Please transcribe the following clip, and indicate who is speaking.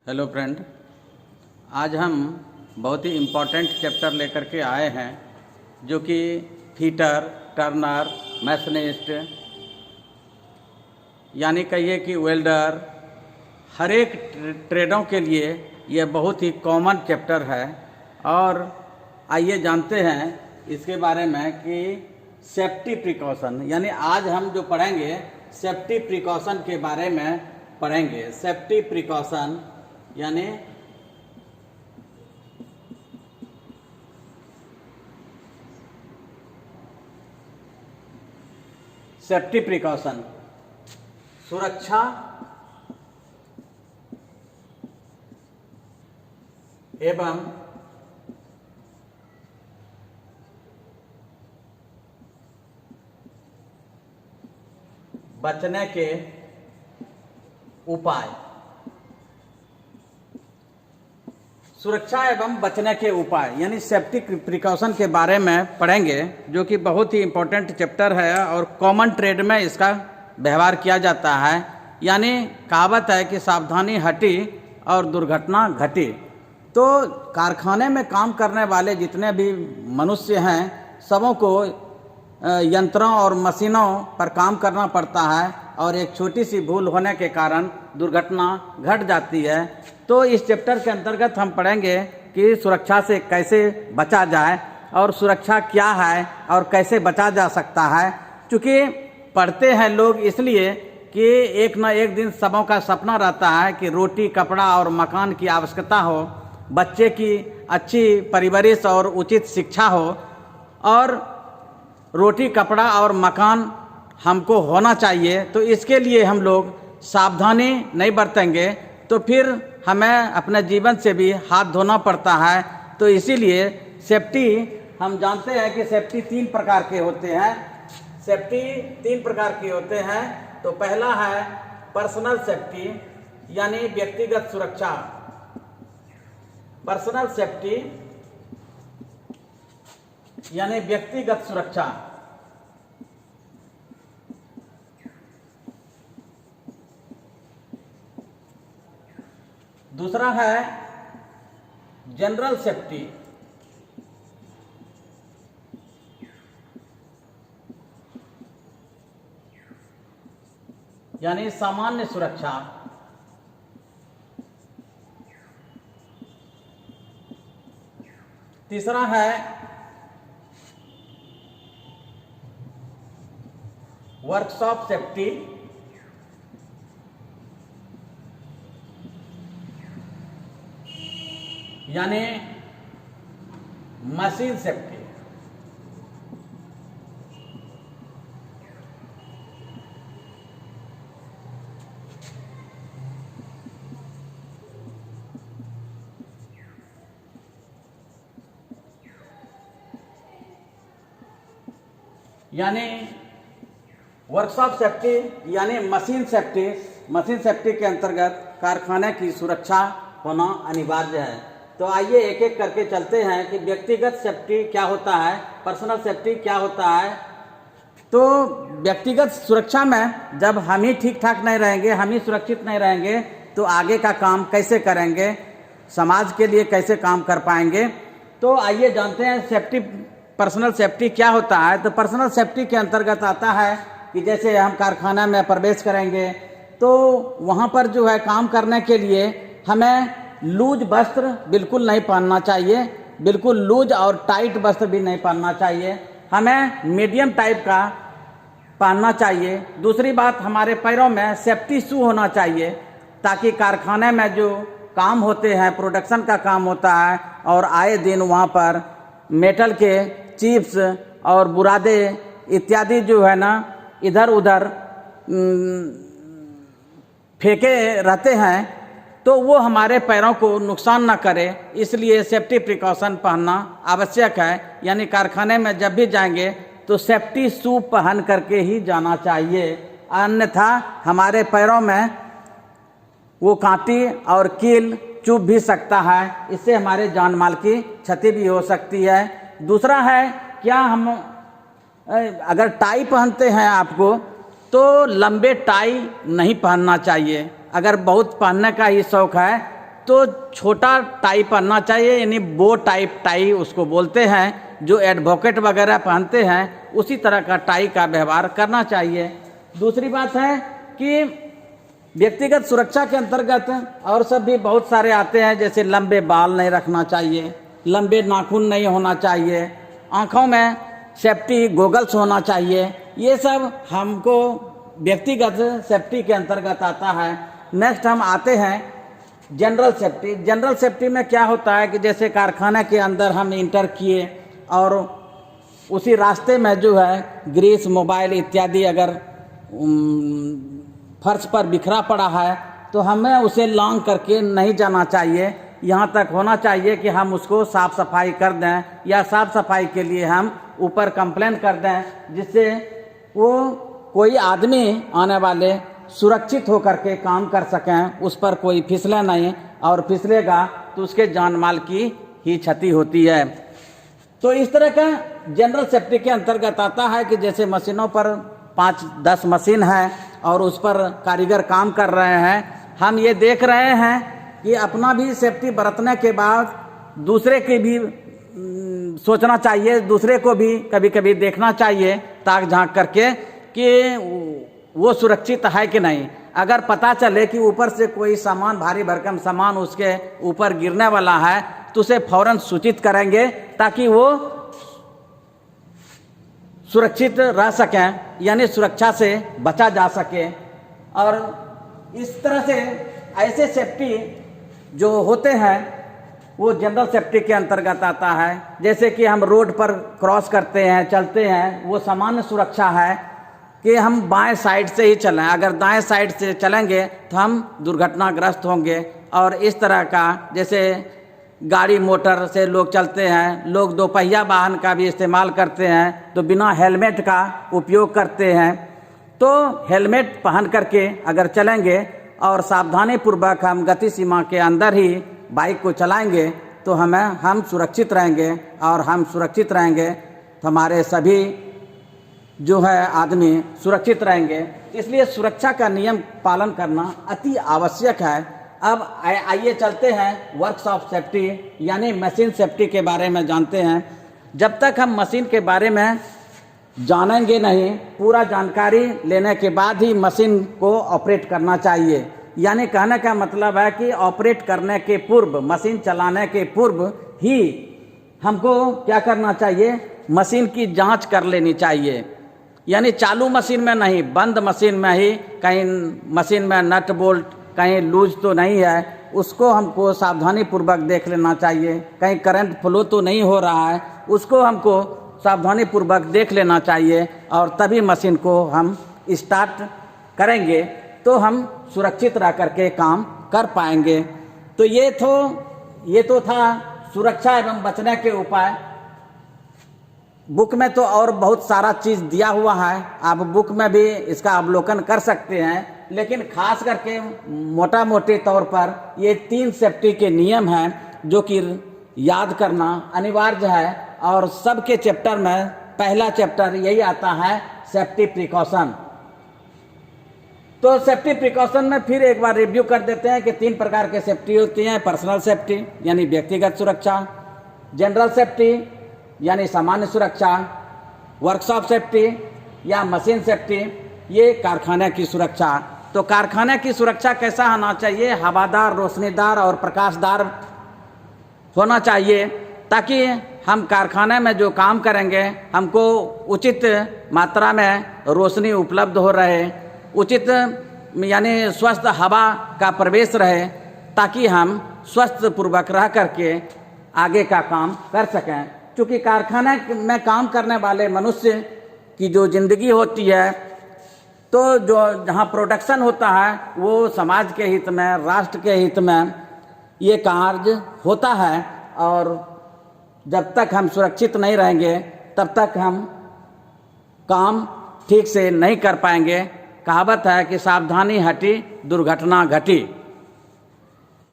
Speaker 1: Hello friend, आज हम बहुत ही इम्पोर्टेंट चैप्टर लेकर के आए हैं जो कि फीटर, टर्नर, मैशनिस्ट यानी कहिए कि वेल्डर, हर एक ट्रेडों के लिए यह बहुत ही कॉमन चैप्टर है। और आइए जानते हैं इसके बारे में कि सेफ्टी प्रिकॉशन, यानी आज हम जो पढ़ेंगे सेफ्टी प्रिकॉशन के बारे में पढ़ेंगे। सेफ्टी प्रिकॉशन यानी सेफ्टी प्रिकॉशन, सुरक्षा एवं बचने के उपाय। सुरक्षा एवं बचने के उपाय यानी सेफ्टी प्रिकॉशन के बारे में पढ़ेंगे, जो कि बहुत ही इम्पोर्टेंट चैप्टर है और कॉमन ट्रेड में इसका व्यवहार किया जाता है। यानी कहावत है कि सावधानी हटी और दुर्घटना घटी। तो कारखाने में काम करने वाले जितने भी मनुष्य हैं, सबों को यंत्रों और मशीनों पर काम करना पड़ता है और एक छोटी सी भूल होने के कारण दुर्घटना घट जाती है। तो इस चैप्टर के अंतर्गत हम पढ़ेंगे कि सुरक्षा से कैसे बचा जाए और सुरक्षा क्या है और कैसे बचा जा सकता है। चूँकि पढ़ते हैं लोग इसलिए कि एक न एक दिन सबों का सपना रहता है कि रोटी, कपड़ा और मकान की आवश्यकता हो, बच्चे की अच्छी परवरिश और उचित शिक्षा हो, और रोटी, कपड़ा और मकान हमको होना चाहिए। तो इसके लिए हम लोग सावधानी नहीं बरतेंगे तो फिर हमें अपने जीवन से भी हाथ धोना पड़ता है। तो इसीलिए सेफ्टी, हम जानते हैं कि सेफ्टी 3 प्रकार के होते हैं। सेफ्टी 3 प्रकार के होते हैं। तो पहला है पर्सनल सेफ्टी यानी व्यक्तिगत सुरक्षा। पर्सनल सेफ्टी यानी व्यक्तिगत सुरक्षा। दूसरा है जनरल सेफ्टी यानी सामान्य सुरक्षा। तीसरा है वर्कशॉप सेफ्टी यानी मशीन सेफ्टी। यानी वर्कशॉप सेफ्टी यानी मशीन सेफ्टी। मशीन सेफ्टी के अंतर्गत कारखाने की सुरक्षा होना अनिवार्य है। तो आइए एक एक करके चलते हैं कि व्यक्तिगत सेफ्टी क्या होता है, पर्सनल सेफ्टी क्या होता है। तो व्यक्तिगत सुरक्षा में जब हम ही ठीक ठाक नहीं रहेंगे, हम ही सुरक्षित नहीं रहेंगे, तो आगे का काम कैसे करेंगे, समाज के लिए कैसे काम कर पाएंगे। तो आइए जानते हैं सेफ्टी, पर्सनल सेफ्टी क्या होता है। तो पर्सनल सेफ्टी के अंतर्गत आता है कि जैसे हम कारखाना में प्रवेश करेंगे तो वहाँ पर जो है काम करने के लिए हमें लूज वस्त्र बिल्कुल नहीं पहनना चाहिए, बिल्कुल लूज और टाइट वस्त्र भी नहीं पहनना चाहिए, हमें मीडियम टाइप का पहनना चाहिए। दूसरी बात, हमारे पैरों में सेफ्टी शू होना चाहिए ताकि कारखाने में जो काम होते हैं, प्रोडक्शन का काम होता है और आए दिन वहाँ पर मेटल के चिप्स और बुरादे इत्यादि जो है ना इधर उधर फेंके रहते हैं, तो वो हमारे पैरों को नुकसान ना करे, इसलिए सेफ्टी प्रिकॉशन पहनना आवश्यक है। यानी कारखाने में जब भी जाएंगे तो सेफ्टी शू पहन करके ही जाना चाहिए, अन्यथा हमारे पैरों में वो कांटी और कील चुभ भी सकता है, इससे हमारे जान माल की क्षति भी हो सकती है। दूसरा है, क्या हम अगर टाई पहनते हैं आपको, तो लंबे टाई नहीं पहनना चाहिए। अगर बहुत पहनने का ही शौक है तो छोटा टाई पहनना चाहिए, यानी बो टाइप टाई उसको बोलते हैं, जो एडवोकेट वगैरह पहनते हैं उसी तरह का टाई का व्यवहार करना चाहिए। दूसरी बात है कि व्यक्तिगत सुरक्षा के अंतर्गत और सब भी बहुत सारे आते हैं, जैसे लंबे बाल नहीं रखना चाहिए, लंबे नाखून नहीं होना चाहिए, आँखों में सेफ्टी गोगल्स होना चाहिए। ये सब हमको व्यक्तिगत सेफ्टी के अंतर्गत आता है। नेक्स्ट हम आते हैं जनरल सेफ्टी। जनरल सेफ्टी में क्या होता है कि जैसे कारखाने के अंदर हम इंटर किए और उसी रास्ते में जो है ग्रीस, मोबाइल इत्यादि अगर फर्श पर बिखरा पड़ा है तो हमें उसे लॉन्ग करके नहीं जाना चाहिए। यहाँ तक होना चाहिए कि हम उसको साफ़ सफाई कर दें, या साफ़ सफाई के लिए हम ऊपर कंप्लेन कर दें, जिससे वो कोई आदमी आने वाले सुरक्षित होकर के काम कर सकें, उस पर कोई फिसले नहीं, और फिसलेगा तो उसके जान माल की ही क्षति होती है। तो इस तरह का जनरल सेफ्टी के अंतर्गत आता है कि जैसे मशीनों पर 5-10 मशीन है और उस पर कारीगर काम कर रहे हैं, हम ये देख रहे हैं कि अपना भी सेफ्टी बरतने के बाद दूसरे की भी सोचना चाहिए, दूसरे को भी कभी कभी देखना चाहिए ताक झांक करके कि वो सुरक्षित है कि नहीं। अगर पता चले कि ऊपर से कोई सामान, भारी भरकम सामान उसके ऊपर गिरने वाला है तो उसे फौरन सूचित करेंगे ताकि वो सुरक्षित रह सकें, यानी सुरक्षा से बचा जा सके। और इस तरह से ऐसे सेफ्टी जो होते हैं वो जनरल सेफ्टी के अंतर्गत आता है। जैसे कि हम रोड पर क्रॉस करते हैं, चलते हैं, वो सामान्य सुरक्षा है कि हम बाएं साइड से ही चलें। अगर दाएं साइड से चलेंगे तो हम दुर्घटनाग्रस्त होंगे। और इस तरह का जैसे गाड़ी मोटर से लोग चलते हैं, लोग दोपहिया वाहन का भी इस्तेमाल करते हैं तो बिना हेलमेट का उपयोग करते हैं। तो हेलमेट पहन करके अगर चलेंगे और सावधानी पूर्वक हम गति सीमा के अंदर ही बाइक को चलाएंगे तो हम सुरक्षित रहेंगे, और हम सुरक्षित रहेंगे तो हमारे सभी जो है आदमी सुरक्षित रहेंगे। इसलिए सुरक्षा का नियम पालन करना अति आवश्यक है। अब आइए चलते हैं वर्कशॉप सेफ्टी यानी मशीन सेफ्टी के बारे में जानते हैं। जब तक हम मशीन के बारे में जानेंगे नहीं, पूरा जानकारी लेने के बाद ही मशीन को ऑपरेट करना चाहिए। यानी कहने का मतलब है कि ऑपरेट करने के पूर्व, मशीन चलाने के पूर्व ही हमको क्या करना चाहिए, मशीन की जांच कर लेनी चाहिए। यानी चालू मशीन में नहीं, बंद मशीन में ही कहीं मशीन में नट बोल्ट कहीं लूज तो नहीं है, उसको हमको सावधानी पूर्वक देख लेना चाहिए। कहीं करंट फ्लो तो नहीं हो रहा है, उसको हमको सावधानी पूर्वक देख लेना चाहिए, और तभी मशीन को हम स्टार्ट करेंगे तो हम सुरक्षित रह करके काम कर पाएंगे। तो ये तो था सुरक्षा एवं बचने के उपाय। बुक में तो और बहुत सारा चीज़ दिया हुआ है, आप बुक में भी इसका अवलोकन कर सकते हैं, लेकिन खास करके मोटा मोटे तौर पर ये 3 सेफ्टी के नियम हैं जो कि याद करना अनिवार्य है। और सबके चैप्टर में पहला चैप्टर यही आता है, सेफ्टी प्रिकॉशन। तो सेफ्टी प्रिकॉशन में फिर एक बार रिव्यू कर देते हैं कि 3 प्रकार के सेफ्टी होती हैं। पर्सनल सेफ्टी यानी व्यक्तिगत सुरक्षा, जनरल सेफ्टी यानी सामान्य सुरक्षा, वर्कशॉप सेफ्टी या मशीन सेफ्टी, ये कारखाने की सुरक्षा। तो कारखाने की सुरक्षा कैसा होना चाहिए, हवादार, रोशनीदार और प्रकाशदार होना चाहिए, ताकि हम कारखाने में जो काम करेंगे हमको उचित मात्रा में रोशनी उपलब्ध हो रहे, उचित यानी स्वस्थ हवा का प्रवेश रहे, ताकि हम स्वस्थ पूर्वक रह करके आगे का काम कर सकें। क्योंकि कारखाने में काम करने वाले मनुष्य की जो ज़िंदगी होती है, तो जो जहाँ प्रोडक्शन होता है वो समाज के हित में, राष्ट्र के हित में ये कार्य होता है। और जब तक हम सुरक्षित नहीं रहेंगे तब तक हम काम ठीक से नहीं कर पाएंगे। कहावत है कि सावधानी हटी दुर्घटना घटी।